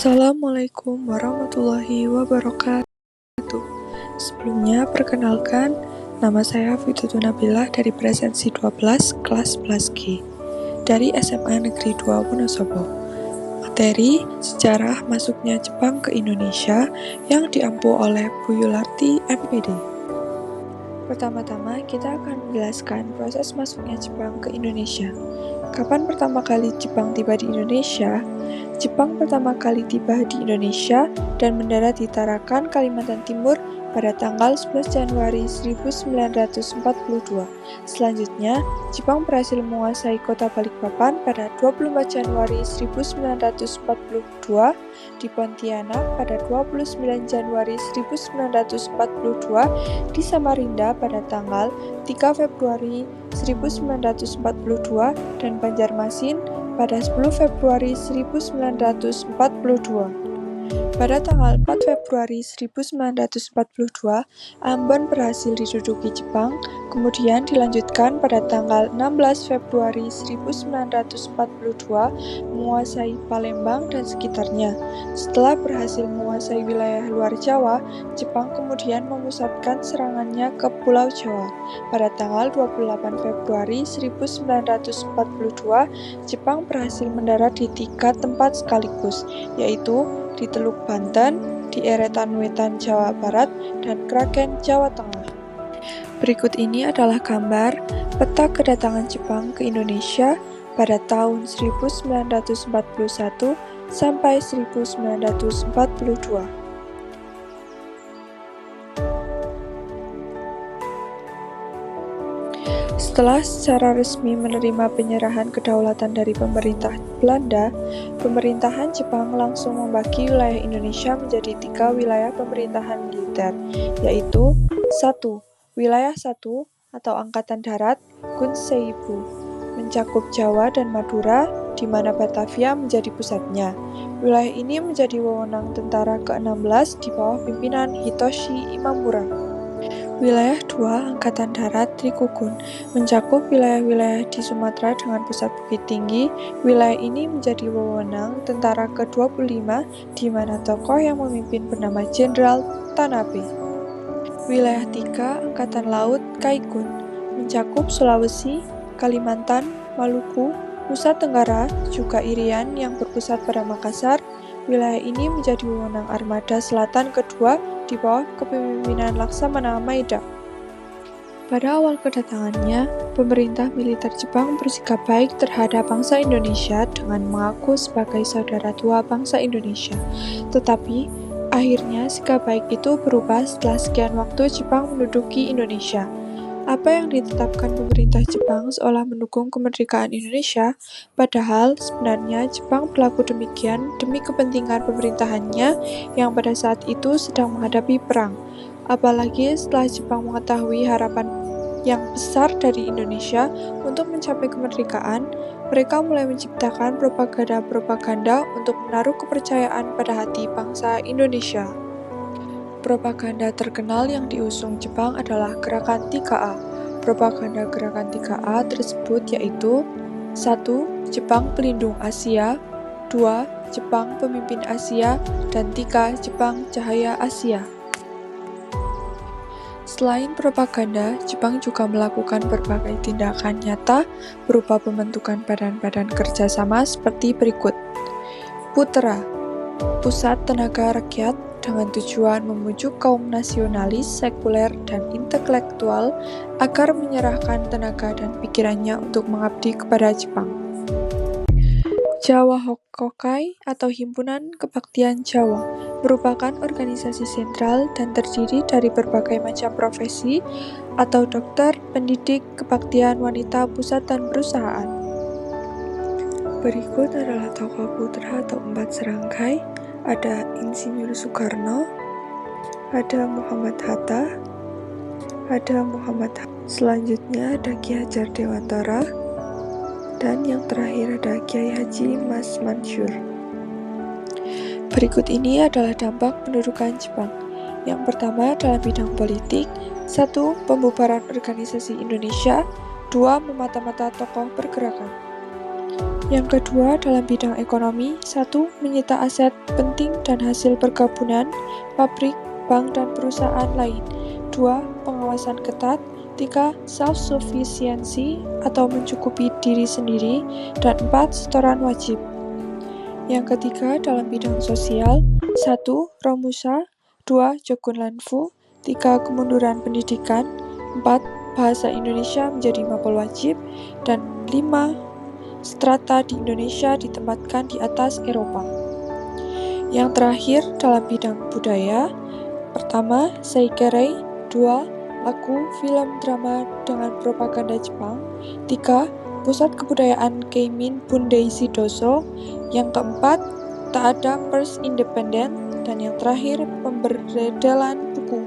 Assalamualaikum warahmatullahi wabarakatuh. Sebelumnya, perkenalkan, nama saya Fitratu Nabilah dari Presensi 12 kelas 11 G dari SMA Negeri 2 Wonosobo. Materi sejarah masuknya Jepang ke Indonesia yang diampu oleh Bu Yularti MPD. Pertama-tama, kita akan menjelaskan proses masuknya Jepang ke Indonesia. Kapan pertama kali Jepang tiba di Indonesia? Jepang pertama kali tiba di Indonesia dan mendarat di Tarakan, Kalimantan Timur pada tanggal 11 Januari 1942. Selanjutnya, Jepang berhasil menguasai kota Balikpapan pada 24 Januari 1942, di Pontianak pada 29 Januari 1942, di Samarinda pada tanggal 3 Februari 1942, dan Banjarmasin pada 10 Februari 1942. Pada tanggal 4 Februari 1942, Ambon berhasil diduduki Jepang, kemudian dilanjutkan pada tanggal 16 Februari 1942 menguasai Palembang dan sekitarnya. Setelah berhasil menguasai wilayah luar Jawa, Jepang kemudian memusatkan serangannya ke Pulau Jawa. Pada tanggal 28 Februari 1942, Jepang berhasil mendarat di 3 tempat sekaligus, yaitu di Teluk Banten, di Eretan Wetan Jawa Barat, dan Kraken Jawa Tengah. Berikut ini adalah gambar peta kedatangan Jepang ke Indonesia pada tahun 1941 sampai 1942. Setelah secara resmi menerima penyerahan kedaulatan dari pemerintah Belanda, pemerintahan Jepang langsung membagi wilayah Indonesia menjadi 3 wilayah pemerintahan militer, yaitu 1. Wilayah 1 atau Angkatan Darat Gunseibu, mencakup Jawa dan Madura, di mana Batavia menjadi pusatnya. Wilayah ini menjadi wewenang tentara ke-16 di bawah pimpinan Hitoshi Imamura. Wilayah 2 Angkatan Darat Trikugun mencakup wilayah-wilayah di Sumatera dengan pusat Bukit Tinggi. Wilayah ini menjadi wewenang tentara ke-25 di mana tokoh yang memimpin bernama Jenderal Tanabe. Wilayah 3 Angkatan Laut Kaikun mencakup Sulawesi, Kalimantan, Maluku, Nusa Tenggara, juga Irian yang berpusat pada Makassar. Wilayah ini menjadi wewenang Armada Selatan kedua di bawah kepemimpinan Laksamana Maeda. Pada awal kedatangannya, pemerintah militer Jepang bersikap baik terhadap bangsa Indonesia dengan mengaku sebagai saudara tua bangsa Indonesia. Tetapi, akhirnya sikap baik itu berubah setelah sekian waktu Jepang menduduki Indonesia. Apa yang ditetapkan pemerintah Jepang seolah mendukung kemerdekaan Indonesia, padahal sebenarnya Jepang berlaku demikian demi kepentingan pemerintahannya yang pada saat itu sedang menghadapi perang. Apalagi setelah Jepang mengetahui harapan yang besar dari Indonesia untuk mencapai kemerdekaan, mereka mulai menciptakan propaganda-propaganda untuk menaruh kepercayaan pada hati bangsa Indonesia. Propaganda terkenal yang diusung Jepang adalah Gerakan 3A. Propaganda Gerakan 3A tersebut yaitu 1. Jepang Pelindung Asia, 2. Jepang Pemimpin Asia, dan 3. Jepang Cahaya Asia. Selain propaganda, Jepang juga melakukan berbagai tindakan nyata berupa pembentukan badan-badan kerjasama seperti berikut. Putera, Pusat Tenaga Rakyat, dengan tujuan membujuk kaum nasionalis, sekuler, dan intelektual agar menyerahkan tenaga dan pikirannya untuk mengabdi kepada Jepang. Jawa Hokokai atau Himpunan Kebaktian Jawa merupakan organisasi sentral dan terdiri dari berbagai macam profesi atau dokter, pendidik, kebaktian wanita, pusat, dan perusahaan. Berikut adalah tokoh putra atau 4 serangkai. Ada Insinyur Soekarno, ada Muhammad Hatta, selanjutnya ada Ki Hajar Dewantara, dan yang terakhir ada Kiai Haji Mas Mansur. Berikut ini adalah dampak pendudukan Jepang. Yang pertama dalam bidang politik, 1. Pembubaran organisasi Indonesia, 2. Memata-mata tokoh pergerakan. Yang kedua, dalam bidang ekonomi, 1. Menyita aset penting dan hasil perkebunan, pabrik, bank, dan perusahaan lain. 2. Pengawasan ketat. 3. Self-sufficiency atau mencukupi diri sendiri. Dan 4. Setoran wajib. Yang ketiga, dalam bidang sosial, 1. Romusa. 2. Jogunlanfu. 3. Kemunduran pendidikan. 4. Bahasa Indonesia menjadi mapel wajib. Dan 5. Strata di Indonesia ditempatkan di atas Eropa. Yang terakhir, dalam bidang budaya, pertama, Seikerei. 2. Lagu, film, drama dengan propaganda Jepang. 3. Pusat Kebudayaan Keimin Bundeisi Doso. Yang keempat, tak ada pers independen. Dan yang terakhir, pemberdelan buku.